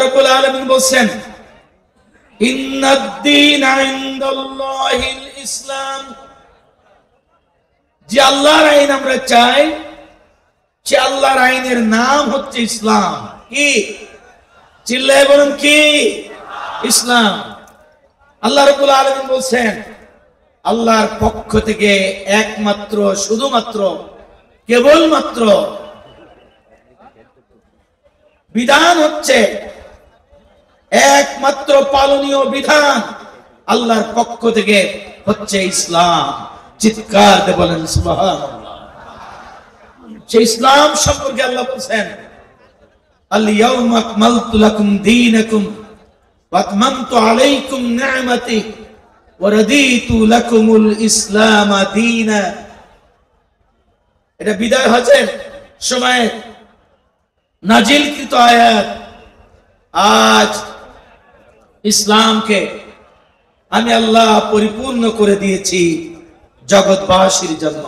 রাব্বুল আলামিন বলেন ইন্নাদ-দীনা ইনদাল্লাহিল ইসলাম, যে আল্লাহর আইন আমরা চাই, সে আল্লাহর আইনের নাম হচ্ছে ইসলাম। কি? চিল্লায় বলুন কি? ইসলাম। আল্লাহ রাব্বুল আলামিন বলেন আল্লাহর পক্ষ থেকে একমাত্র, শুধুমাত্র, কেবলমাত্র বিধান হচ্ছে, একমাত্র পালনীয় বিধান আল্লাহর পক্ষ থেকে হচ্ছে ইসলাম। চিৎকার দিয়ে বলেন সুবহানাল্লাহ। সেই ইসলাম সম্পর্কে আল্লাহ বলেন আল-ইয়াওমা আকমালতু লাকুম দীনাকুম ওয়া আতমামতু আলাইকুম নি'মাতি ওয়া রাদিতু লাকুমুল ইসলাম দীনা। এটা বিদায় হজের সময় নাজিলকৃত আয়াত। আজ ইসলামকে আমি আল্লাহ পরিপূর্ণ করে দিয়েছি জগৎবাসীর জন্য।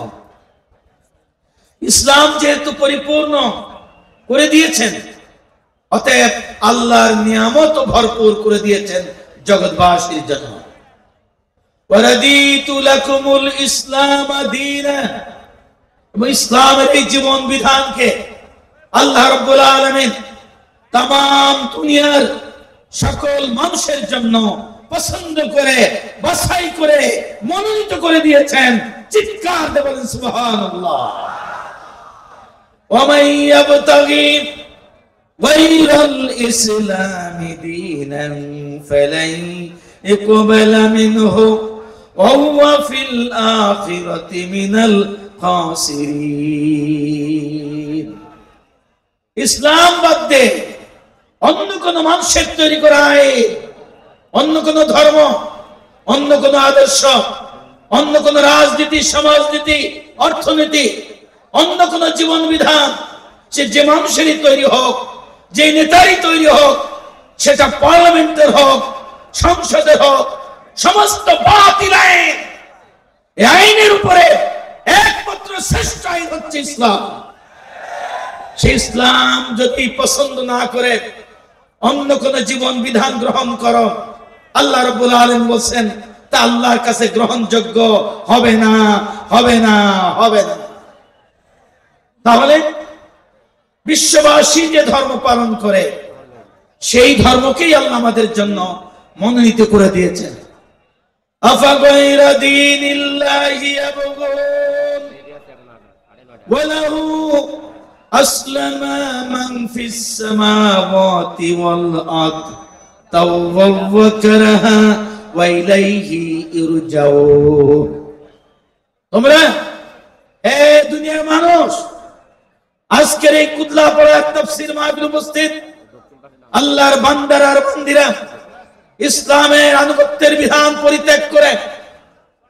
ইসলাম যেহেতু পরিপূর্ণ করে দিয়েছেন, অতএব আল্লাহর নিয়ামত ভরপুর করে দিয়েছেন জগৎবাসীর জন্য। ওয়ারাদিতু লাকুমুল ইসলাম দীনা, ইসলামের এই জীবন বিধানকে আল্লাহ রাব্বুল আলামিন तमाम দুনিয়ার সকল মানুষের জন্য পছন্দ করে, বাছাই করে, মনোনীত করে দিয়েছেন। চিৎকার দিয়ে বলেন সুবহানাল্লাহ। ওয়া মান ইয়াবতাগি গায়রাল ইসলামি দীনান ফালাই ইকবালা মিনহু ওয়া হুয়া ফিল আখিরাতি মিনাল খাসিরিন। ইসলাম বাদ দিয়ে অন্য কোন মানুষের তৈরি করা আইন, অন্য কোন ধর্ম, অন্য কোন আদর্শ, অন্য কোন রাজনীতি, সমাজনীতি, অর্থনীতি, অন্য কোন জীবন বিধান, সে যে মানুষেরই তৈরি হোক, যে নেতারই তৈরি হোক, সেটা পার্লামেন্টের হোক, সংসদের হোক, সমস্ত বাতিল আইন। এই আইনের উপরে একমাত্র শ্রেষ্ঠ আইন হচ্ছে ইসলাম। সেই ইসলাম যদি পছন্দ না করে অন্য কোন জীবন বিধান গ্রহণ করো, আল্লাহ রাব্বুল আলামিন বলেন তা আল্লাহর কাছে গ্রহণযোগ্য হবে না, হবে না, হবে না। তাহলে বিশ্ববাসী যে ধর্ম পালন করে, সেই ধর্মকেই আল্লাহ আমাদের জন্য মনোনীত করে দিয়েছেন। আফা গায়রা দীনিল্লাহি ইয়াবগুন ওয়া লাহু আসলামা মান ফিস সামাওয়াতি ওয়াল আরদ তাওয়াব ওয়া কারাহা ওয়া ইলাইহি ইরজাউন। তোমরা হে দুনিয়ার মানুষ, আজকের এই কুদলা পড়া তাফসীর মাহফিল উপস্থিত আল্লাহর বান্দারা আর বান্দিরা, ইসলামের আনুগত্যের বিধান পরিত্যাগ করে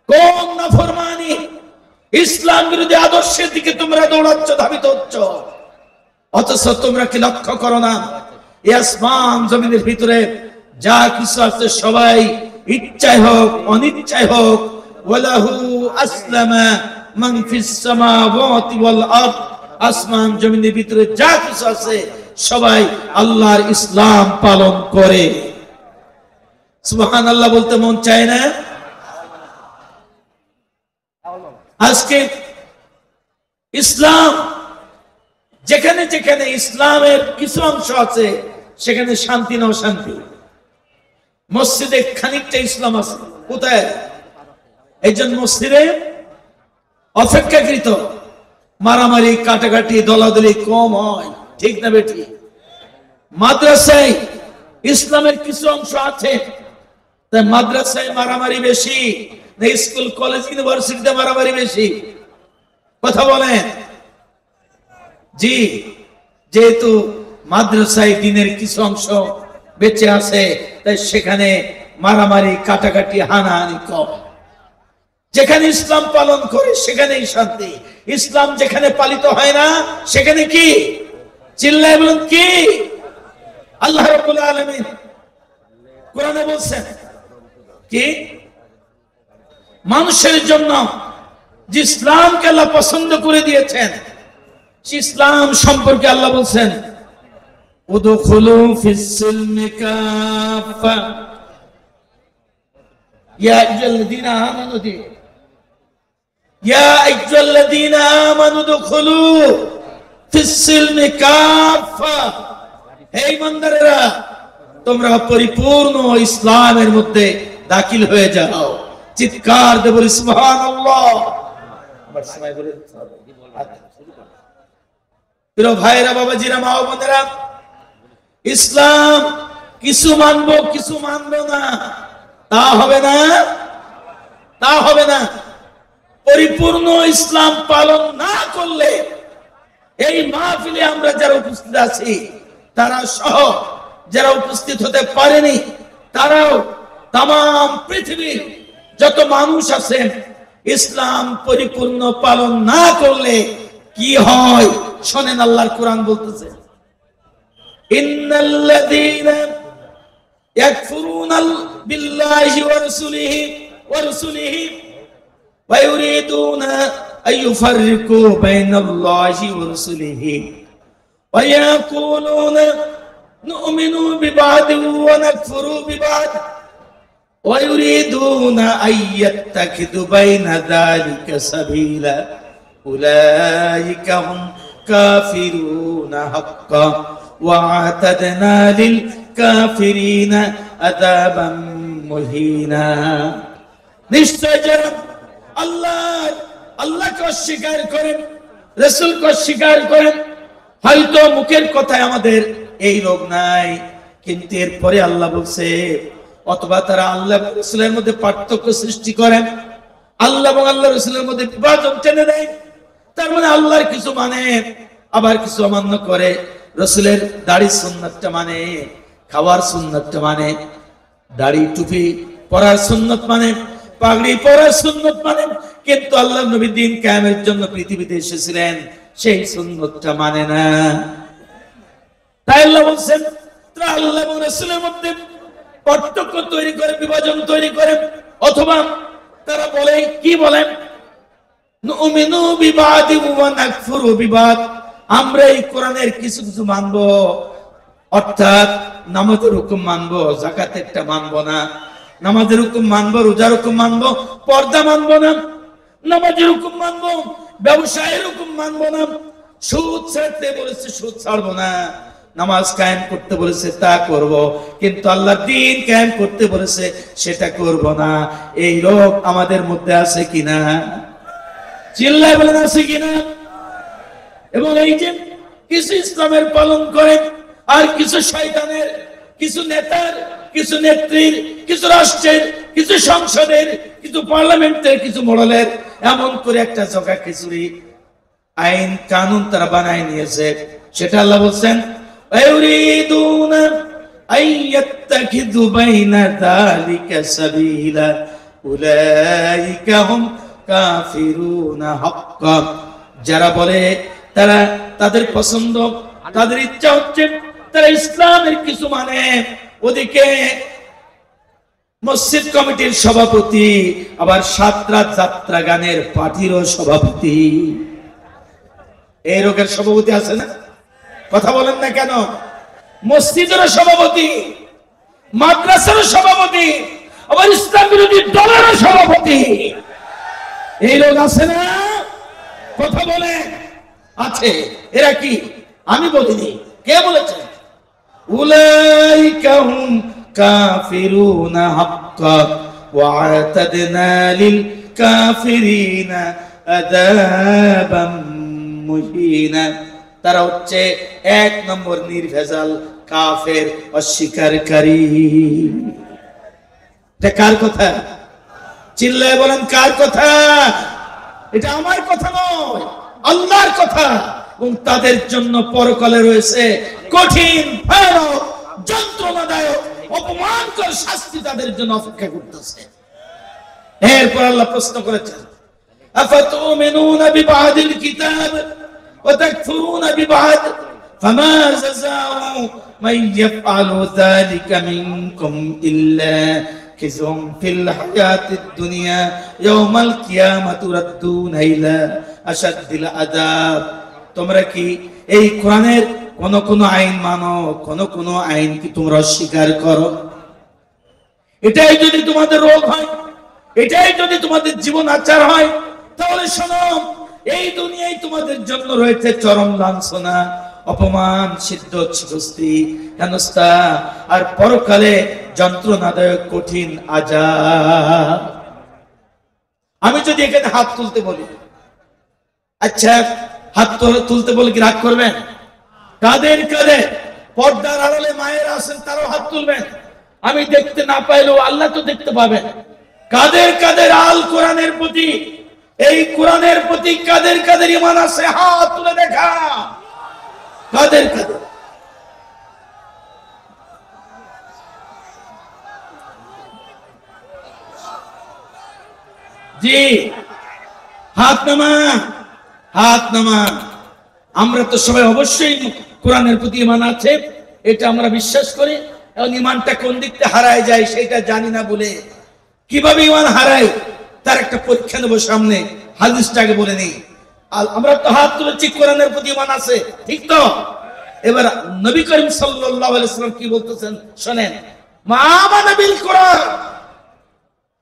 কোন নাফরমানি, ইসলাম বিরোধী আদর্শের দিকে তোমরা দৌড়াচ্ছ, ধাবিত হচ্ছ। অথচ তোমরা কি লক্ষ্য করো না, এই আসমান জমিনের ভিতরে যা কিছু আছে সবাই ইচ্ছায় হোক অনিচ্ছায় হোক, ওয়ালাহু আসলামা মান ফিস সামাওয়াতি ওয়াল আরদ, আসমান জমিনের ভিতরে যা কিছু আছে সবাই আল্লাহর ইসলাম পালন করে। সুবহানাল্লাহ বলতে মন চায় না? আজকে ইসলাম যেখানে যেখানে ইসলামের কিছু অংশ আছে, সেখানে শান্তি না অশান্তি। মসজিদে খানিকটা ইসলাম আছে, কোথায়? এই জন্য মসজিদে অপেক্ষাকৃত মারামারি, কাটাকাটি, দলাদলি কম হয়, ঠিক না বেটি? মাদ্রাসায় ইসলামের কিছু অংশ আছে, তাই মাদ্রাসায় মারামারি বেশি না স্কুল কলেজ ইউনিভার্সিটিতে মারামারি বেশি? কথা বলেন। জি, যেহেতু মাদ্রাসায় দিনের কিছু অংশ বেঁচে আছে, তাই সেখানে মারামারি, কাটাকাটি, হানাহানি কম। যেখানে ইসলাম পালন করে সেখানেই শান্তি। ইসলাম যেখানে পালিত হয় না সেখানে কি? চিল্লায় বলুন কি? আল্লাহ রাব্বুল আলামিন কোরআনে বলছেন কি? মানুষের জন্য যে ইসলামকে আল্লাহ পছন্দ করে দিয়েছেন, সে ইসলাম সম্পর্কে আল্লাহ বলছেন উদখুলু ফিস সিলমি কাফা ইয়া আইয়ুহাল্লাযীনা আমানু ইয়া আইয়ুহাল্লাযীনা আমানু উদখুলু ফিস সিলমি কাফা। হে ঈমানদারেরা, তোমরা পরিপূর্ণ ইসলামের মধ্যে দাখিল হয়ে যাও। চিৎকার দিয়ে বলি সুবহানাল্লাহ। আমার সময় বলে প্রিয় ভাইরা, বাবাজিরা, মা ও বোনেরা, ইসলাম কিছু মানবো কিছু মানবো না, তা হবে না, তা হবে না। পরিপূর্ণ ইসলাম পালন না করলে এই মাহফিলে আমরা যারা উপস্থিত আছি তারা সহ যারা উপস্থিত হতে পারেনি তারাও তাম পৃথিবীর যত মানুষ আছেন, ইসলাম পরিপূর্ণ পালন না করলে কি হয় শোনেন। আল্লাহর কোরআন বলতেছে, ইন্নাল্লাযীনা ইয়াকফুরুনা বিল্লাহি ওয়া রাসূলিহি ওয়া ইউরিদুনা আইয়ুফাররিকু বাইনাল্লাহি ওয়া রাসূলিহি ওয়া ইয়াকুলুনা নু'মিনু বিবা'দিন ওয়া নাকফুরু বিবা'দ ওয়া ইউরিদুনা আইয়াত্তাখিযু বাইনা যালিকা সাবিলা উলাইকা হুম কাফিরুনা হাক্কান ওয়া আ'তাদনা লিল কাফিরিনা আযাবান মুহিনা। নিশ্চয় যারা আল্লাহকে অস্বীকার করেন, রাসূলকে অস্বীকার করেন, হয়তো মুখের কথায় আমাদের এই রোগ নাই, কিন্তু এরপরে আল্লাহ বলছে, অথবা তারা আল্লাহ রাসূলের মধ্যে পার্থক্য সৃষ্টি করেন, আল্লাহ এবং আল্লাহ রাসূলের মধ্যে বিভাজন টেনে দেয়। তার মানে আল্লাহর কিছু মানে আবার কিছু অমান্য করে, রাসূলের দাড়ি সুন্নাতটা মানে, খাওয়ার সুন্নাতটা মানে, দাড়ি টুপি পরার সুন্নাত মানে, পাগড়ি পরার সুন্নাত মানে, কিন্তু আল্লাহর নবী দিন কায়েমের জন্য পৃথিবীতে এসেছিলেন সেই সুন্নাতটা মানে না। তাই আল্লাহ বলেন, তারা আল্লাহ এবং রাসূলের মধ্যে পার্থক্য তৈরি করে, বিভাজন তৈরি করে, অথবা তারা বলে, কি বলেন, নুমিনু বিবাদি ওয়া নাকফুরু বিবাদ, আমরা এই কোরআনের কিছু কিছু মানবো, অর্থাৎ নামাজের হুকুম মানবো, যাকাতেরটা মানবো না, নামাজের হুকুম মানবো, রোজার হুকুম মানবো, পর্দা মানবো না, নামাজের হুকুম মানবো, ব্যবসায়ের হুকুম মানবো না, সুদ ছাড়তে বলেছে সুদ ছাড়বো না, নামাজ কায়েম করতে বলেছে তা করব, কিন্তু আল্লাহর দ্বীন কায়েম করতে বলেছে সেটা করব না। এই লোক আমাদের মধ্যে আছে কিনা? চিল্লায় বলেন আছে কিনা? এবং এই যে কিছু ইসলামের পালন করে আর কিছু শয়তানের, কিছু নেতার, কিছু নেত্রীর, কিছু রাষ্ট্রের, কিছু সংসদের, কিছু পার্লামেন্টের, কিছু মডেলের এমন করে একটা জগা খিচুড়ি আইন কানুন তারা বানায় নিয়েছে। সেটা আল্লাহ বলছেন, আইয়ুরিদুনা আইয়াত্তাখিযু বাইনা যালিকা সাবিলা উলাইকা হুম কাফিরুনা হাক্কান। যারা বলে তারা তাদের পছন্দ, তাদের ইচ্ছা হচ্ছে তারা ইসলামের কিছু মানে, ওদিকে মসজিদ কমিটির সভাপতি, আবার সাতরাত যাত্রা গানের পার্টিরও সভাপতি। এই রোগের সভাপতি আছে না? কথা বলেন না কেন? মসজিদেরও সভাপতি, মাদ্রাসারও সভাপতি, আবার ইসলাম বিরোধী দলেরও সভাপতি। এই লোক আছে না? কথা বলে আছে। এরা কি? আমি বলিনি, কে বলেছে? উলাইকা হুম কাফিরুনা হাক্কান ওয়া আ'তাদনা লিল কাফিরিনা আযাবাম মুহিনা। তারা হচ্ছে এক নম্বর নির্ভেজাল কাফের, অস্বীকারী। এটা কার কথা? চিল্লায় বলেন কার কথা? এটা আমার কথা নয়, আল্লাহর কথা। এবং তাদের জন্য পরকালে রয়েছে কঠিন, ভয়ানক, যন্ত্রণাদায়ক, অপমানকর শাস্তি তাদের জন্য অপেক্ষা করতেছে। এরপর আল্লাহ প্রশ্ন করেছেন, আফাতুমিনুনা বিবাদিল কিতাব ওয়া তাকফুরুনা বিবাদ ফামা জাযাউ মান ইয়াফআলু যালিকা মিনকুম ইল্লা খিজুম ফিল হায়াতিদ দুনিয়া ইয়াউমাল কিয়ামাতি তুরাদ্দুনা ইলা আশাদ্দিল আযাব। তোমরা কি এই কোরআনের কোন আইন মানো, কোন আইন কি তোমরা অস্বীকার করো? এটাই যদি তোমাদের রোগ হয়, এটাই যদি তোমাদের জীবন আচার হয়, তাহলে শোনো, এই দুনিয়ায় তোমাদের জন্য রয়েছে চরম লাঞ্ছনা, অপমান, সিদ্ধ শাস্তি, হেনস্থা, আর পরকালে যন্ত্রণাদায়ক কঠিন আযাব। আমি যদি এখানে হাত তুলতে বলি, আচ্ছা হাত তুলতে বলে কি রাগ করবেন? কাদের কাঁধে পর্দার আড়ালে মায়েরা আছেন, তারাও হাত তুলবেন। আমি দেখতে না পাইলেও আল্লাহ তো দেখতে পাবেন। কাদের কাদের আল কোরআনের প্রতি, এই কোরআনের প্রতি কাদের কাদের ঈমান আছে, হাত তুলে দেখা। কাদের কাদের? জি, হাত নামা, হাত নামা। আমরা তো সবাই অবশ্যই কোরআনের প্রতি ঈমান আছে, এটা আমরা বিশ্বাস করি। এবং ঈমানটা কোন দিক থেকে হারায় যায় সেটা জানি না বলে কিভাবে ঈমান হারায় তার একটা পরীক্ষা নেব সামনে। হাদিসটাকে বলে নেই। আমরা তো হাত তুলেছি, কোরআনের প্রতি ঈমান আছে, ঠিক তো? এবার নবী করিম সাল্লাল্লাহু আলাইহি ওয়াসাল্লাম কি বলতেছেন শোনেন। মা আমানা বিল কোরআন,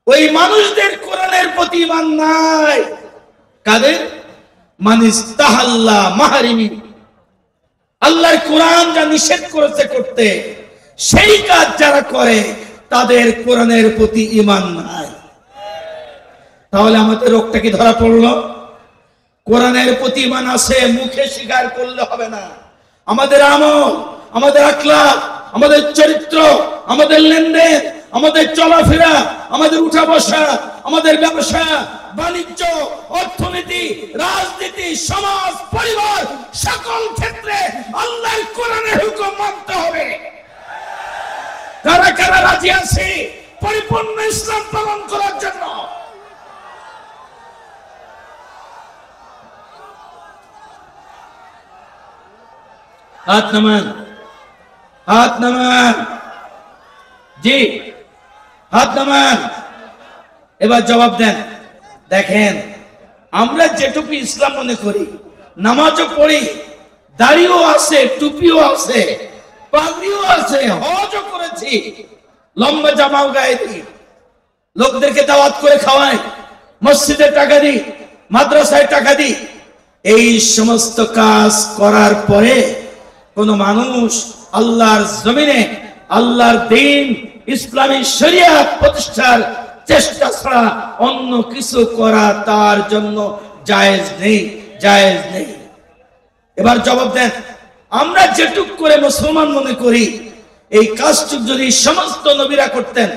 ওই মানুষদের কোরআনের প্রতি ঈমান নাই। কাদের? মানিস্তাহাল্লা মাহারিমি, আল্লাহর কোরআন যা নিষেধ করেছে করতে, সেই কাজ যারা করে তাদের কোরআনের প্রতি ঈমান নাই। তাহলে আমাদের রোগটা কি ধরা পড়লো? কোরআনের প্রতি ঈমান আছে, মুখে স্বীকার করলে হবে না। আমাদের আমল, আমাদের আখলাক, আমাদের চরিত্র, আমাদের লেনদেন, আমাদের চলাফেরা, আমাদের উঠা বসা, আমাদের ব্যবসা বাণিজ্য, অর্থনীতি, রাজনীতি, সমাজ, পরিবার, সকল ক্ষেত্রে আল্লাহর কোরআনের হুকুম মানতে হবে। কারা কারা রাজি আছে পরিপূর্ণ ইসলাম পালন করার জন্য? হাত নামান, হাত নামান। জি, হাত নামান। এবার জবাব দেন। দেখেন, আমরা যেটুকু ইসলাম মনে করি, নামাজও পড়ি, দাড়িও আছে, টুপিও আছে, পাগড়িও আছে, হজও করেছি, লম্বা জামাও গায়ে দিই, লোকদেরকে দাওয়াত করে খাওয়াই, মসজিদে টাকা দিই, মাদ্রাসায় টাকা দিই। এই সমস্ত কাজ করার পরে কোন মানুষ আল্লাহর জমিনে আল্লাহর দ্বীন ইসলামী শরিয়াত প্রতিষ্ঠার চেষ্টা ছাড়া অন্য কিছু করা তার জন্য জায়েজ নেই, জায়েজ নেই। এবার জবাব দেন, আমরা যেটুক করে মুসলমান মনে করি, এই কাজটুক যদি সমস্ত নবীরা করতেন,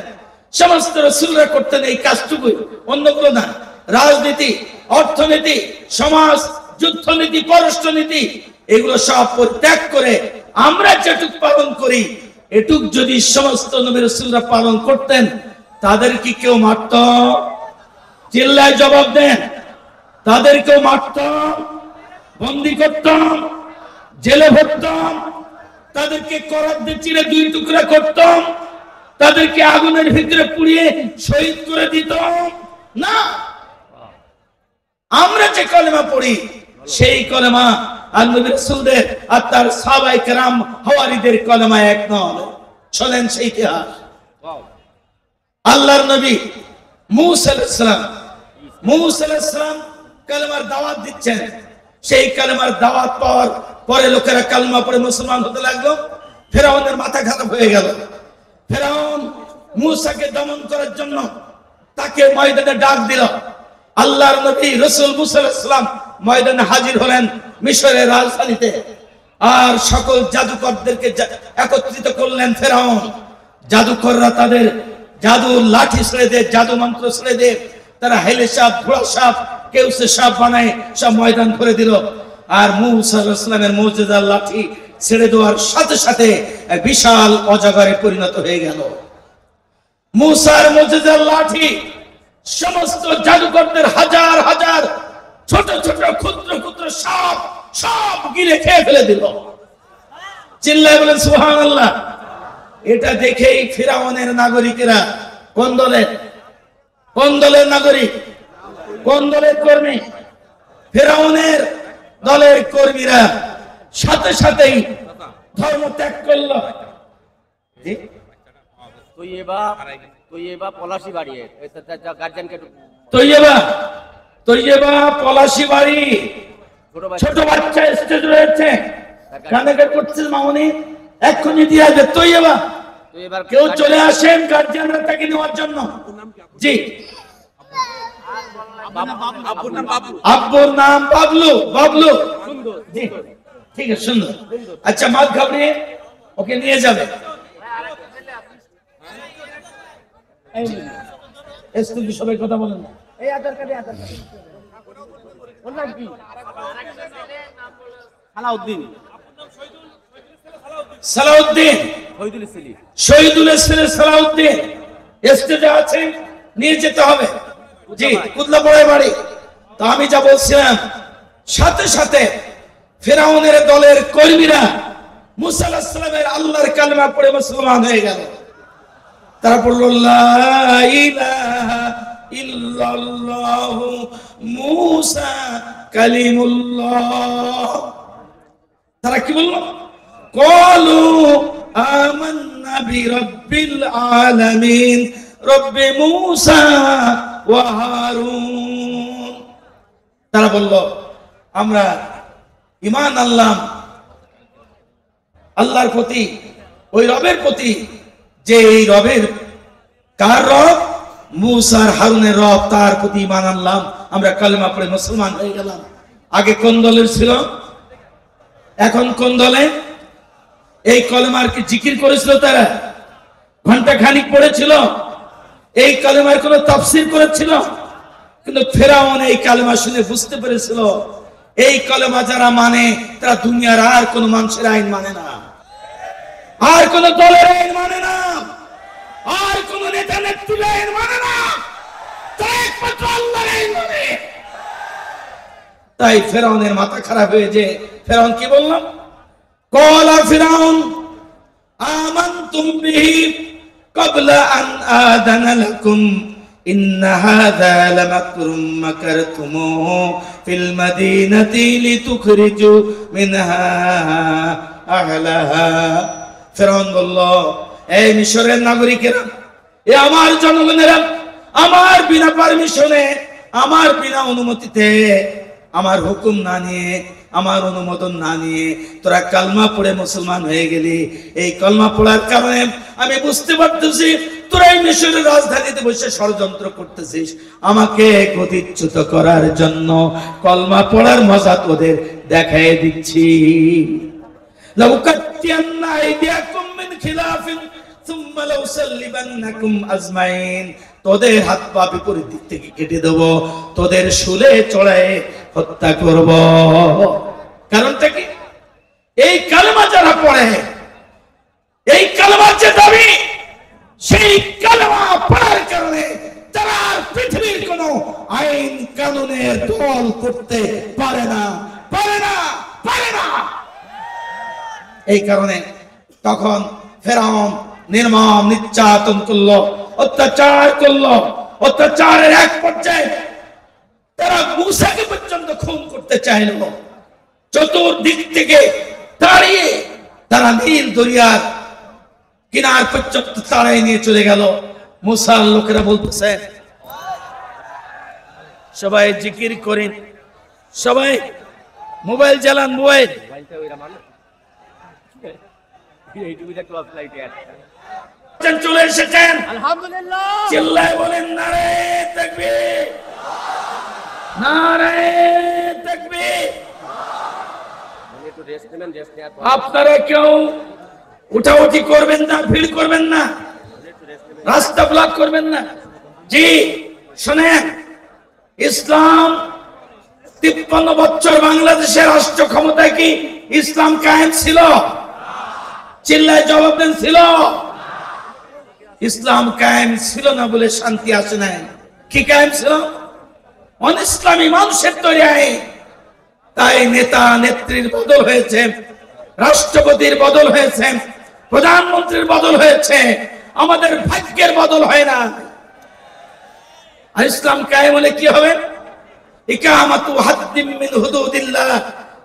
সমস্ত রাসূলরা করতেন, এই কাজটুকুই, অন্যগুলো না, রাজনীতি, অর্থনীতি, সমাজ, যুদ্ধনীতি, পররাষ্ট্রনীতি, এগুলো সব পরিত্যাগ করে আমরা যেটুক পালন করি, এটুক যদি সমস্ত নবী রাসূলরা পালন করতেন, তাদের কি কেউ মারত? চিল্লায় জবাব দেন। তাদেরকেও মারতাম, বন্দী করতাম, জেলে ভরতাম, তাদেরকে করাত দিয়ে চিরে দুই টুকরা করতাম, তাদেরকে আগুনের ভিতরে পুড়িয়ে শহীদ করে দিতাম না। আমরা যে কলেমা পড়ি, সেই কলেমা আর নবী রাসূলদের আর তার সাহাবায়ে কেরাম হাওয়ারিদের কলেমা এক নয়। শোনেন সেই ইতিহাস। আল্লাহর নবী মূসা আলাইহিস সালাম, মূসা আলাইহিস সালাম কালেমার দাওয়াত দিচ্ছেন। সেই কালেমার দাওয়াত পাওয়ার পরে লোকেরা কালেমা পড়ে মুসলমান হতে লাগলো। ফেরাউনের মাথা খারাপ হয়ে গেল। ফেরাউন মূসাকে দমন করার জন্য তাকে ময়দানে ডাক দিল। আল্লাহর নবী রাসূল মূসা আলাইহিস সালাম ময়দানে হাজির হলেন মিশরের রাজধানীতে, আর সকল জাদুকরদেরকে একত্রিত করলেন ফেরাউন। জাদুকররা তাদের জাদু লাঠি ছেড়ে দে, জাদু মন্ত্র ছেড়ে দে, তারা হেলে সাপ, ঘোড়া সাপ, কেউসে সাপ বানায় সব ময়দান করে দিল। আর মূসা আলাইহিস সালামের মুজিজার লাঠি ছেড়ে দেওয়ার সাথে সাথে এক বিশাল অজগরে পরিণত হয়ে গেল। মূসার মুজিজার লাঠি সমস্ত জাদুকরদের হাজার হাজার ছোট ছোট ক্ষুদ্র ক্ষুদ্র সাপ সব গিলে খেয়ে ফেলে দিল। চিল্লায় বলেন সুবহানাল্লাহ। এটা দেখেই ফিরাউনের নাগরিকেরা, কোন দলের? কোন দলের নাগরিক? কোন দলের কর্মী? ফিরাউনের দলের কর্মীরা সাথে সাথেই ধর্ম ত্যাগ করলো। পলাশি বাড়ি গার্জিয়ানকে তৈয়বা পলাশি বাড়ি ছোট বাচ্চা স্টেজ রয়েছে কানেকার করছে মামনি এক্ষুনি দিয়ে আসবে তৈয়বা কেউ চলে আসেন গার্জিয়ানরা তাকে নেওয়ার জন্য। জি আব্বুর নাম বাবলু। বাবলু জি ঠিক আছে সুন্দর। আচ্ছা মাত ঘাবড়িয়ে ওকে নিয়ে যাবে। সবাই কথা বলেন না। সালাউদ্দিন শহীদুলের ছেলে সালাউদ্দিন স্টেজে আছে, নিয়ে যেতে হবে। জি কুদলাপাড়ায় বাড়ি। তা আমি যা বলছিলাম, সাথে সাথে ফেরাউনের দলের কর্মীরা মুসা আলাইহিস সালামের আল্লাহর কালেমা পড়ে মুসলমান হয়ে গেল। তারা বলল লা ইলাহা ইল্লাল্লাহু মুসা কালিমুল্লাহ। তারা কি বলল? ক্বালু আমান্না বিরাব্বিল আলামিন রব্বি মুসা ওয়া হারুন। তারা বলল আমরা ঈমান আনলাম আল্লাহর প্রতি, ওই রবের প্রতি, যে এই রবের কার রব? মুসার হারুনের রব, তার প্রতি ঈমান আনলাম, আমরা কালেমা পড়ে মুসলমান হয়ে গেলাম। আগে কোন দলের ছিল, এখন কোন দলে? এই কলেমার কি জিকির করেছিল তারা? ঘন্টা খানিক পড়েছিল? এই কালেমার কোন তাফসীর করেছিল? কিন্তু ফেরাউন এই কালেমা শুনে বুঝতে পেরেছিল এই কালেমা যারা মানে তারা দুনিয়ার আর কোন মানুষের আইন মানে না, আর কোন দলের আইন মানে না, আর কোন নেতা নেত্রীর আইন মানে না, তারা একমাত্র আল্লাহর আইন মানে। তাই ফেরাউনের মাথা খারাপ হয়ে যে ফেরাউন কি বলল? ক্বালা ফিরাউন আমানতুম বিহি ক্বাবলা আন আযানা লাকুম ইন্না হাযা লামাকরুম মাকারতুমুহু ফিল মাদিনাতি লিতুখরিজু মিনহা আহলাহা। ফেরাউন বলল, এই মিশরের নাগরিকেরা, এ আমার জনগণেরা, আমার বিনা পারমিশনে, আমার বিনা অনুমতিতে, আমার হুকুম না নিয়ে, আমার অনুমোদন না নিয়ে তোরা কালমা পড়ে মুসলমান হয়ে গেলি। এই কালমা পড়ার কারণে আমি বুঝতে পারতেছি তোরা এই মিশরের রাজধানীতে বসে ষড়যন্ত্র করতেছিস আমাকে গদিচ্যুত করার জন্য। কলমা পড়ার মজা তোদের দেখাই দিচ্ছি। লাউকাত্তিয়ান্না আইদিয়াকুম মিন খিলাফিন সুম্মা লাউসাল্লিবান্নাকুম আজমাইন। তোদের হাত পা বিপরীত দিক থেকে কেটে দেব, তোদের শুলে চড়ায় হত্যা করব। কারণটা কি? এই কালেমা যারা পড়ে, এই কালেমার যে দাবি, সেই কালেমা পড়ার কারণে তারা পৃথিবীর কোন আইন কানুনের দল করতে পারে না, পারে না, পারে না। এই কারণে তখন ফেরাউন নির্মম নির্যাতন করলো, অত্যাচার করলো। অত্যাচারের এক পর্যায়ে তারা মুসাকে পর্যন্ত খুন করতে চাইল। চতুর্দিক থেকে দাঁড়িয়ে তারা নীল দরিয়ার কিনার পর্যন্ত তাড়াই নিয়ে চলে গেল। মুসার লোকেরা বলতেছে, সবাই জিকির করেন, সবাই মোবাইল চালান, মোবাইল। চলে এসেছেন, আলহামদুলিল্লাহ, চিল্লায় বলেন নারে তাকবীর, নারে তাকবীর। আপনারা কেউ উঠাউঠি করবেন না, ভিড় করবেন না, রাস্তা ব্লক করবেন না। জি শোনেন, ইসলাম 53 বছর বাংলাদেশের রাষ্ট্র ক্ষমতায় কি ইসলাম কায়েম ছিল? চিল্লায় জবাব দেন, ছিল? ইসলাম কায়েম ছিল না বলে শান্তি আসে নাই। কি কায়েম ছিল? অনিসলামী মানুষের তৈরি আইন। তাই নেতা নেত্রীর বদল হয়েছে, রাষ্ট্রপতির বদল হয়েছে, প্রধানমন্ত্রীর বদল হয়েছে, আমাদের ভাগ্যের বদল হয় না। আর ইসলাম কায়েম হলে কি হবে? ইকামাতু হাদ্দিম মিন হুদুদিল্লাহ,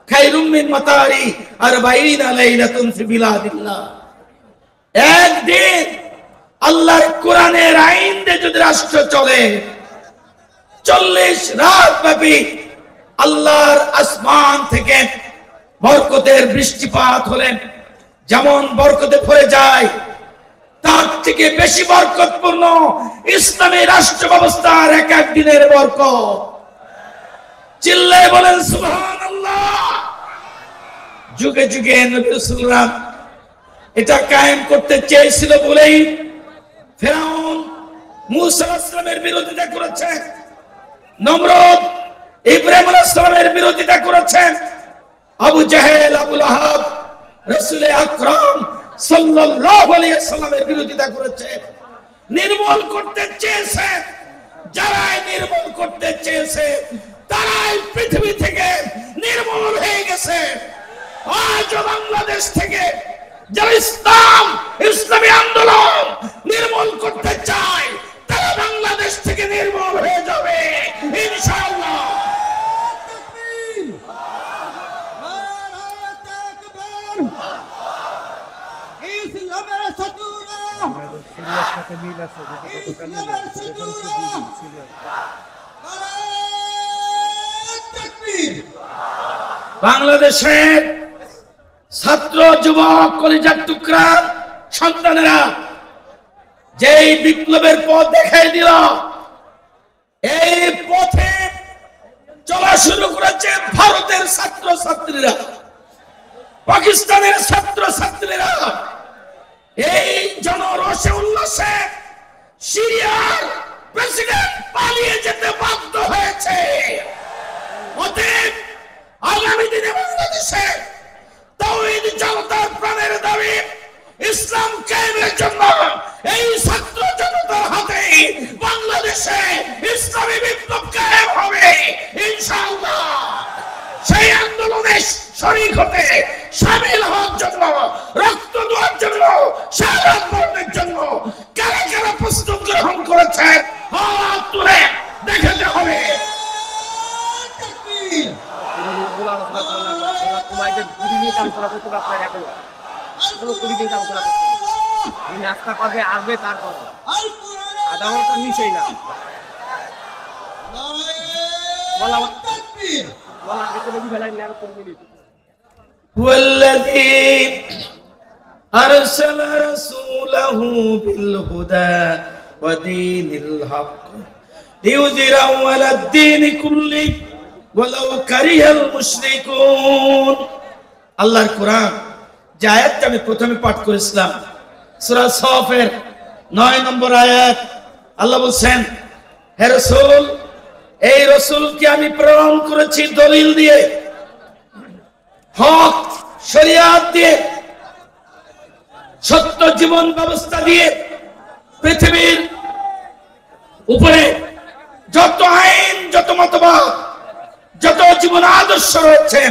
খায়রুম মিন মাতারি 40 লাইলাতুন ফি বিলাদিল্লাহ। একদিন আল্লাহর কোরআনের আইন দিয়ে যদি রাষ্ট্র চলে, 40 রাত ব্যাপী আল্লাহর আসমান থেকে বরকতের বৃষ্টিপাত হলে যেমন বরকতে ভরে যায়, তার থেকে বেশি বরকতপূর্ণ ইসলামী রাষ্ট্র ব্যবস্থার এক এক দিনের বরকত। চিল্লায় বলেন সুবহানাল্লাহ। যুগে যুগে নবী রাসূলুল্লাহ এটা কায়েম করতে চেয়েছিল বলেই ফিরআউন মূসা আলাইহিস সালামের বিরোধিতা করেছে, নমরুদ ইব্রাহিম আলাইহিস সালামের বিরোধিতা করেছে, আবু জাহেল আবু লাহাব রাসূল আকরাম সাল্লাল্লাহু আলাইহি ওয়াসাল্লামের বিরোধিতা করেছে। নির্মূল করতে চেয়েছে, যারাই নির্মূল করতে চেয়েছে তারাই পৃথিবী থেকে নির্মূল হয়ে গেছে। আজ বাংলাদেশ থেকে যারা ইসলামী আন্দোলন নির্মূল করতে চায় তারা বাংলাদেশ থেকে নির্মূল হয়ে যাবে ইনশাআল্লাহ। বাংলাদেশের ছাত্র যুবক কলিজার টুকরা সন্তানেরা যেই বিপ্লবের পথ দেখাই দিল, এই পথে চলা শুরু করেছে ভারতের ছাত্র ছাত্রীরা, পাকিস্তানের ছাত্র ছাত্রীরা। এই জনরোষে উল্লাসে সিরিয়ার প্রেসিডেন্ট পালিয়ে যেতে বাধ্য হয়েছে। অতএব আগামী দিনে বাংলাদেশে তাওহীদ জনতার প্রাণের দাবি ইসলাম কায়েমের জন্য এই ছাত্র জনতার হাতে বাংলাদেশে ইসলামী বিপ্লব কায়েম হবে ইনশাআল্লাহ। সেই আন্দোলনে শরীক হতে, শামিল হওয়ার জন্য, রক্ত দেওয়ার জন্য, শাহাদাত বরণের জন্য কারা কারা প্রস্তুত গ্রহণ করেছেন হাত তুলে দেখাতে হবে। নাস্তা করবে আসবে, তারপর আধা ঘন্টা নিচেই না والذي أرسل رسوله بالهدى ودين الحق ليظهره على الدين كله ولو كره المشركون। আল্লাহর কোরআন যে আয়াতটা আমি প্রথমে পাঠ করেছিলাম, সূরা সফের 9 নম্বর আয়াত, আল্লাহ বলছেন, হে রাসূল, এই রাসূলকে আমি প্রেরণ করেছি দলিল দিয়ে, হক শরিয়াত দিয়ে, সত্য জীবন ব্যবস্থা দিয়ে। পৃথিবীর উপরে যত আইন, যত মতবাদ, যত জীবন আদর্শ রয়েছে,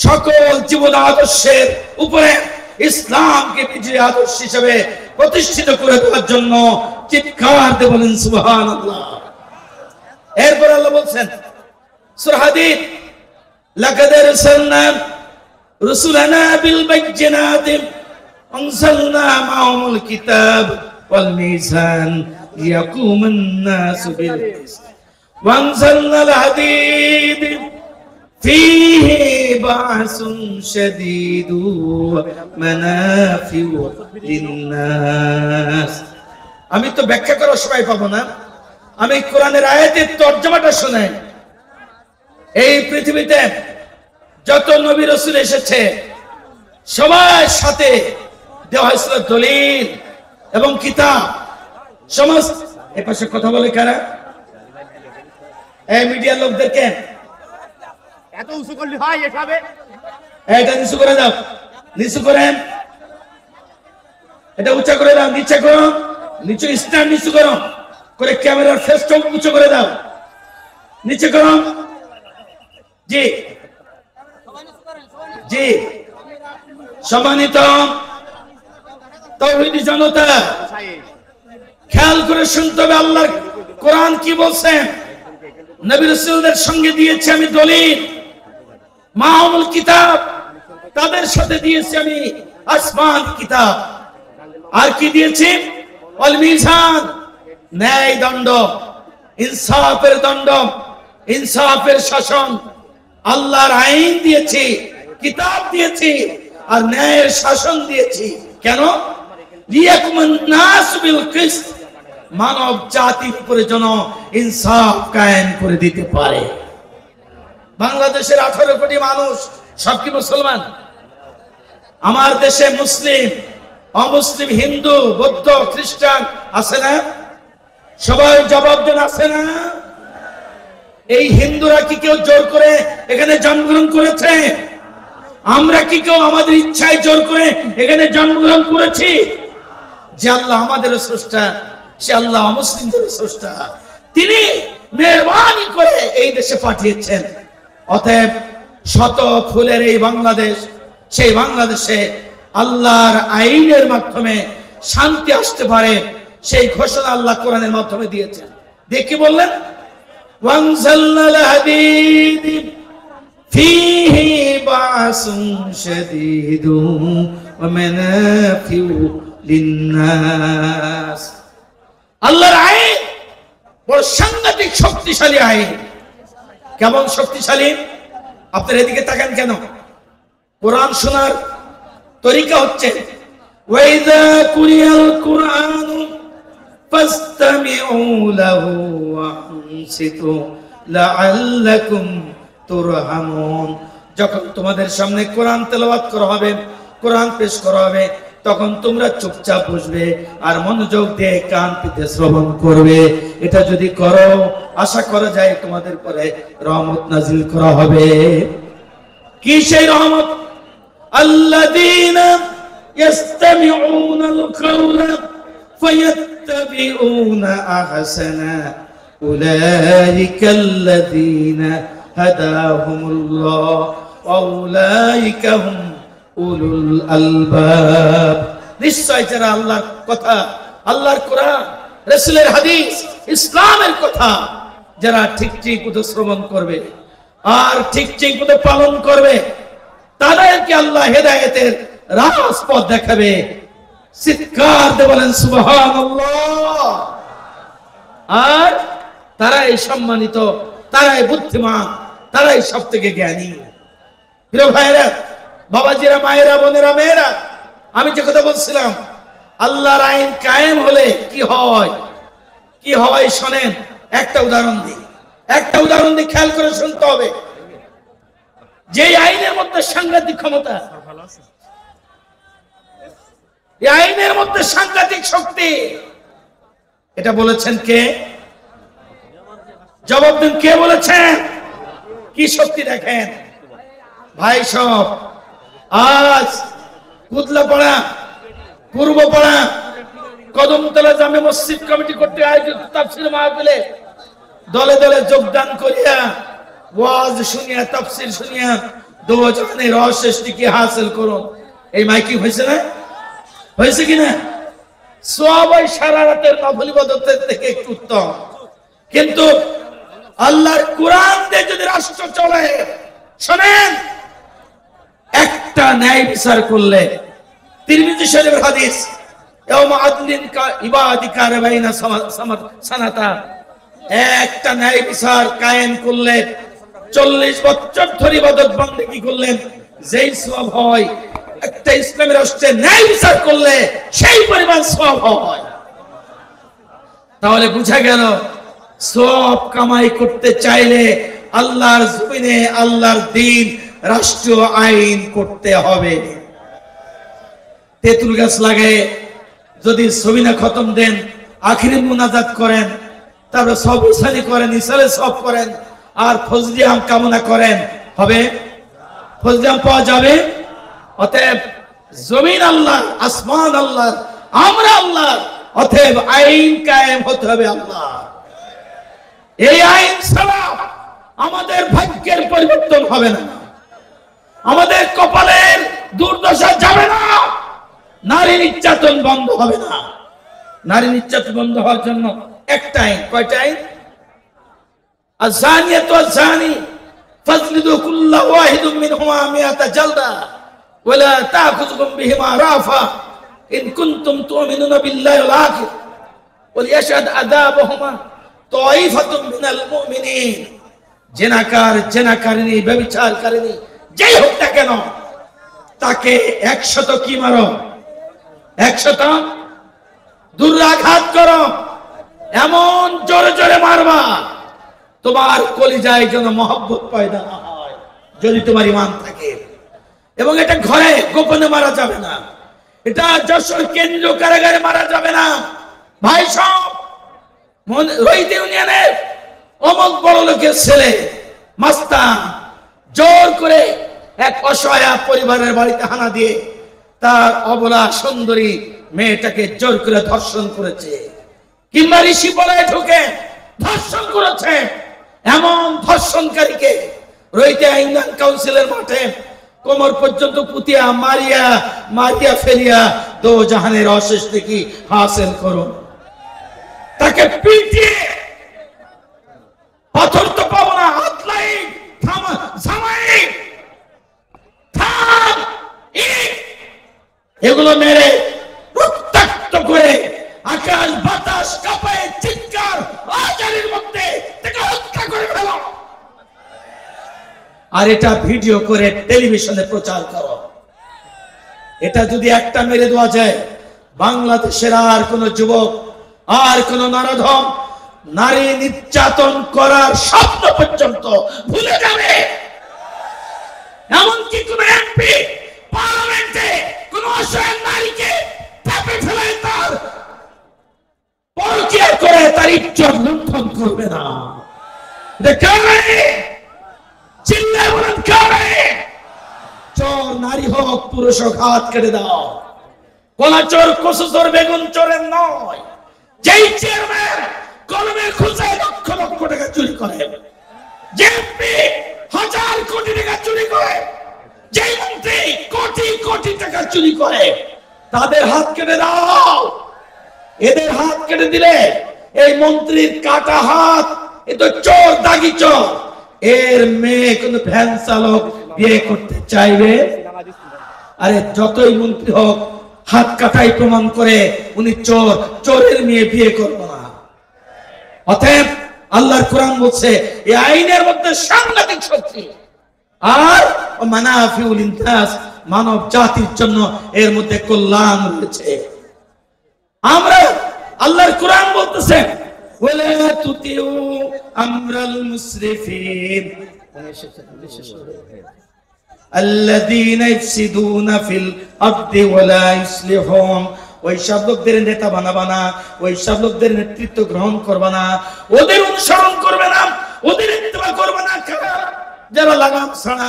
সকল জীবন আদর্শের উপরে ইসলামকে বিজয়ী আদর্শ হিসেবে প্রতিষ্ঠিত করে দেওয়ার জন্য চিৎকার দিয়ে বলেন সুবহানাল্লাহ। এরপর আল্লাহ বলছেন সূরা হাদীদ, লাকাদ আরসালনা রুসুলানা বিল বাইয়িনাতি আনজালনা মাআহুল কিতাব ওয়াল মিজান লিয়াকুমান নাসু বিল কিসত ওয়া আনজালনাল হাদীদ ফীহি বা'সুন শাদীদু ওয়া মানাফিউ লিন-নাস। আমি তো ব্যাখ্যা করার সময় পাবো না, আমি কোরআনের আয়াতের তরজমাটা শুনে। এই পৃথিবীতে যত নবী রাসূল এসেছে সবার সাথে দেওয়া হয়েছিল দলিল এবং কিতাব। সমস্ত এই পাশে কথা বলে কারা? এই মিডিয়ার লোকদেরকে এত উঁচু করলে হয় এভাবে? এটা নিচু করে দাও, নিচু করেন, এটা উঁচা করে দাও, নিচে করো, নিচু স্ট্যান্ড নিচু করো করে ক্যামেরার ফেসটা উঁচু করে দাও, নিচে করো। জি জি, সম্মানিত তাওহীদি জনতা, খেয়াল করে শুনতে হবে আল্লাহর কোরআন কি বলছেন। নবী রাসূলদের সঙ্গে দিয়েছি আমি দলিল, মাহুল কিতাব, তাদের সাথে দিয়েছি আমি আসমান কিতাব। আর কি দিয়েছি? ওয়াল মিজান, ন্যায় দণ্ড, ইনসাফের দণ্ড, ইনসাফের শাসন। আল্লাহর আইন দিয়েছি, কিতাব দিয়েছি, আর ন্যায়ের শাসন দিয়েছি। কেন? লিয়াকুমুন নাস বিল কিসত, মানব জাতির উপরে যেন ইনসাফ কায়েম করে দিতে পারে। বাংলাদেশের 18 কোটি মানুষ সব কি মুসলমান? আমার দেশে মুসলিম, অমুসলিম, হিন্দু, বৌদ্ধ, খ্রিস্টান আছে না? সবাই জবাব দেন, আছে না? এই হিন্দুরা কি কেউ জোর করে এখানে জন্মগ্রহণ করেছে? আমরা কি কেউ আমাদের ইচ্ছায় জোর করে এখানে জন্মগ্রহণ করেছি? যে আল্লাহ আমাদের স্রষ্টা, সে আল্লাহ মুসলিমদের স্রষ্টা, তিনি মেহেরবানি করে এই দেশে পাঠিয়েছেন। অতএব শত ফুলের এই বাংলাদেশ, সেই বাংলাদেশে আল্লাহর আইনের মাধ্যমে শান্তি আসতে পারে, সেই ঘোষণা আল্লাহ কোরআনের মাধ্যমে দিয়েছেন। দেখি বললেন, ওয়ানজালনাল হাদীদ ফীহি বাসুন শাদীদুন ওয়া মানাফিউ লিন্নাস। আল্লাহর আইন বড় সাংঘাতিক শক্তিশালী আইন। কেমন শক্তিশালী? আপনার এদিকে তাকান কেন? কোরআন শোনার তরিকা হচ্ছে ওয়াইযা কুরিয়াল কুরআনু ফাসতামিউ লাহু ওয়া আনসিতু লাআল্লাকুম তুরহামুন। যখন তোমাদের সামনে কোরআন তেলাওয়াত করা হবে, কোরআন পেশ করা হবে, তখন তোমরা চুপচাপ বসবে আর মনোযোগ দিয়ে কান পেতে শ্রবণ করবে। এটা যদি করো, আশা করা যায় তোমাদের পরে রহমত নাজিল করা হবে। কি সেই রহমত? আল্লাযীনা ইয়াসতামিউনাল কাওলা ফায়াত্তাবিউনা আহসানা উলাইকাল্লাযীনা হাদাহুমুল্লাহ ওয়া উলাইকা হুম উলুল আলবাব। নিশ্চয় যারা আল্লাহর কথা, আল্লাহর কোরআন, রাসূলের হাদিস, ইসলামের কথা যারা ঠিক ঠিক মতো শ্রবণ করবে আর ঠিক ঠিক মতো পালন করবে, তাদেরকে আল্লাহ হেদায়েতের রাজপথ দেখাবে। চিৎকার দিয়ে বলেন সুবহানাল্লাহ। আর তারাই সম্মানিত, তারাই বুদ্ধিমান, তারাই সবথেকে জ্ঞানী। প্রিয় ভাইরা, বাবাজিরা, মায়েরা, বোনেরা, মেয়েরা, আমি যে কথা বলছিলাম, আল্লাহর আইন কায়েম হলে কি হয়, কি হয় শোনেন। একটা উদাহরণ দিই, একটা উদাহরণ দিয়ে খেয়াল করে শুনতে হবে। যে আইনের মধ্যে সাংঘাতিক ক্ষমতা, এই আইনের মধ্যে সাংঘাতিক শক্তি, এটা বলেছেন কে? জবাব দিন, কে বলেছেন? কি শক্তি দেখেন ভাই সব। আজ কুদলাপাড়া, পূর্বপাড়া, কদমতলা জামে মসজিদ কমিটি কর্তৃক আয়োজিত তাফসীর মাহফিলে দলে দলে যোগদান করিয়া ওয়াজ শুনিয়া, তাফসীর শুনিয়া দুজনে রহস্য কি হাসিল করুন। এই মাইকিং হয়েছে না? হয়েছে কিনা? সবাই সারা রাতের নফল ইবাদতের থেকে একটু উত্তম। কিন্তু আল্লাহর কোরআন দিয়ে যদি রাষ্ট্র চলে, শোনেন, একটা ন্যায় বিচার করলে, তিরমিজি শরীফের হাদিস, ইয়াউমা আদলিন কা ইবাদি কারবাইনা সানাতা, একটা ন্যায় বিচার কায়েম করলে 40 বছর ধরে ইবাদত বন্দেগী করলেন, যেই সওয়াব হয় একটা ইসলামের রাষ্ট্রে ন্যায় বিচার করলে সেই পরিমাণ সওয়াব হয়। তাহলে বুঝা গেল, সওয়াব কামাই করতে চাইলে আল্লাহর জমিনে আল্লাহর দ্বীন, রাষ্ট্রীয় আইন করতে হবে। তেঁতুল গাছ লাগে, যদি সবিনা খতম দেন, আখিরি মুনাজাত করেন, তারপরে সব ইসানি করেন, ইসালে সব করেন, আর ফজলি আম কামনা করেন, হবে? ফজলি আম পাওয়া যাবে? অতএব জমিন আল্লাহ, আসমান আল্লাহ, আমরা আল্লাহ, অতএব আইন কায়েম হতে হবে আল্লাহ। এই আইন ছাড়া আমাদের ভাগ্যের পরিবর্তন হবে না, আমাদের কপালের দুর্দশা যাবে না, নারী নির্যাতন বন্ধ হবে না। নারী নির্যাতন বন্ধ হওয়ার জন্য একটা আইন, কয়টা আইন? আযানিয়াতু আযানি ফাজলিদু কুল্লা ওয়াহিদুম মিনহুমা মিআতা জালদা ওয়ালা তাখুযুকুম বিহিমা রাফা ইন কুনতুম তু'মিনুনা বিল্লাহি ওয়াল আখির ওয়ালিয়াশহাদ আযাবাহুমা তাইফাতুম মিনাল মুমিনিন। জেনাকার, জেনাকারিনী, ব্যভিচারকারিনী যেই হোক না কেন তাকে 100 কি মারো, 100 দুরাঘাত করো, এমন জোরে জোরে মারবা তোমার কলিজায় যেন মহব্বত পয়দা না হয়, যদি তোমার ঈমান থাকে। এবং এটা ঘরে গোপনে মারা যাবে না, এটা যশোর কেন্দ্রীয় কারাগারে মারা যাবে না। ভাই সব রোহিত ইউনিয়নের অমক বড় লোকের ছেলে মাস্তান জোর করে এক অসহায় পরিবারের বাড়িতে হানা দিয়ে তার অবলা সুন্দরী মেয়েটাকে জোর করে ধর্ষণ করেছে, কিংবা ঋষি বলায় ঢুকে ধর্ষণ করেছে। এমন ধর্ষণকারীকে রোহিত ইউনিয়ন কাউন্সিলের মাঠে কোমর পর্যন্ত পুতিয়া মারিয়া মারিয়া ফেলিয়া দো জাহানের অশেষ দেখি হাসিল করুন। তাকে পিটিয়ে পাথর তো পাবো না, হাত লাই জামাই থাম এগুলো মেরে রক্তাক্ত করে আকাশ বাতাস কাঁপায় চিৎকার আজানের মধ্যে তাকে হত্যা করে ফেল। আর এটা ভিডিও করে টেলিভিশনে প্রচার করো। এটা যদি একটা মেরে দেওয়া যায়, বাংলাদেশের আর কোন যুবক, আর কোন নরধম নারী নির্যাতন করার স্বপ্ন পর্যন্ত ভুলে যাবে। এমনকি কোন এমপি পার্লামেন্টে কোন অসহায় নারীকে চাপে ফেলে তার পরকীয়া করে তার ইজ্জত লুণ্ঠন করবে না। চিল্লায় বলেন কারে? চোর নারী হোক পুরুষ হোক হাত কেটে দাও। কোলা চোর, কচু চোর, বেগুন চোরের নয়। যেই চেয়ারম্যান কলমের খুঁজায় লক্ষ লক্ষ টাকা চুরি করে, যে এমপি 1000 কোটি টাকা চুরি করে, যে মন্ত্রী কোটি কোটি টাকা চুরি করে, তাদের হাত কেটে দাও। এদের হাত কেটে দিলে এই মন্ত্রীর কাটা হাত, এ তো চোর, দাগি চোর। এর মেয়ে কোন ভ্যান চালক বিয়ে করতে চাইবে? আরে যতই মন্ত্রী হোক, হাত কাটাই প্রমাণ করে উনি চোর, চোরের মেয়ে বিয়ে করবো না। অতএব আল্লাহর কোরআন বলছে এই আইনের মধ্যে সাংঘাতিক শক্তি, আর মানাফিউল ইননাস, মানব জাতির জন্য এর মধ্যে কল্যাণ রয়েছে। আমরা আল্লাহর কোরআন বলতেছে ওয়ালা তুতিউ আমরাল মুসরিফিন আল্লাযীনা ইফসিদুনা ফিল আরদি ওয়ালা ইসলিহুন। ওই সব লোকদের নেতা বানাবা না, ওই সব লোকদের নেতৃত্ব গ্রহণ করবা না, ওদের অনুসরণ করবে না, ওদের ইত্তেবা করবে না। যারা লাগাম ছাড়া,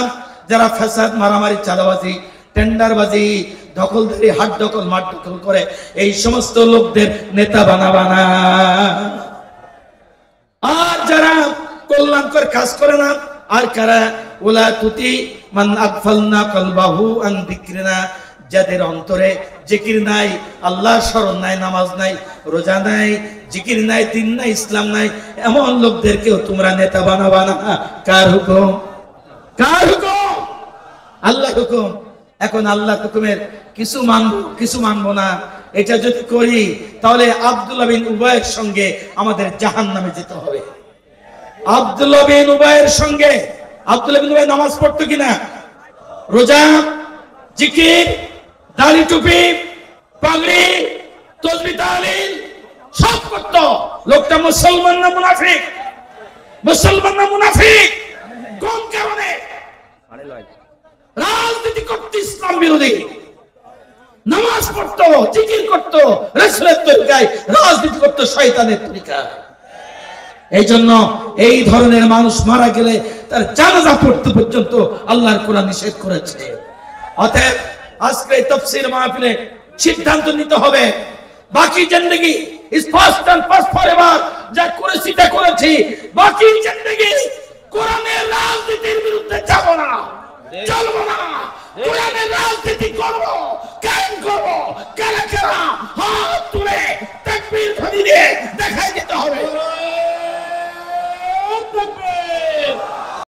যারা ফাসাদ, মারামারি, চাঁদাবাজি, টেন্ডারবাজি, দখলদারি, হাত দখল, মাঠ দখল করে, এই সমস্ত লোকদের নেতা বানাবা না। আর যারা কল্যাণকর কাজ করে না, আর কারা? ওলা তুতি মান আগফালনা কলবাহু আন যিকরিনা, যাদের অন্তরে জিকির নাই, আল্লাহর স্মরণ নাই, নামাজ নাই, রোজা নাই, জিকির নাই, দিন নাই, ইসলাম নাই, এমন লোকদেরকেও তোমরা নেতা বানাবা না। কার হুকুম? কার হুকুম? আল্লাহর হুকুম। এখন আল্লাহর হুকুমের কিছু মানবো, কিছু মানবো না। এটা যদি করি তাহলে আব্দুল্লাহ বিন উবাইয়ের সঙ্গে আমাদের জাহান্নামে যেতে হবে। আব্দুল্লাহ বিন উবাইয়ের সঙ্গে, আব্দুল্লাহ বিন উবাই নামাজ পড়তো কিনা? রোজা, জিকির, দাড়ি, টুপি, পাগড়ি, তাসবিহ, তাহলিল সব করতো। লোকটা মুসলমান না মুনাফিক? মুসলমান না মুনাফিক? কোন কারণে? রাজনীতি করতে ইসলাম বিরোধী, নামাজ পড়তো, জিকির করতো রাসূলের তরিকায়, রাজনীতি করতো শয়তানের তরিকায়। এই জন্য এই ধরনের মানুষ মারা গেলে তার জানাজা পড়তে পর্যন্ত আল্লাহর কোরআন নিষেধ করেছে। অতএব আজকে তাফসীর মাহফিলে সিদ্ধান্ত নিতে হবে, বাকি জিন্দেগি স্পষ্ট ফরএভার যা করেছি তা করেছি, বাকি জিন্দেগি কোরআনের রাজনীতির বিরুদ্ধে যাব না, চলবো না। কোরআনের রাজনীতি করবো, কায়েম করবো। কারা কারা হাত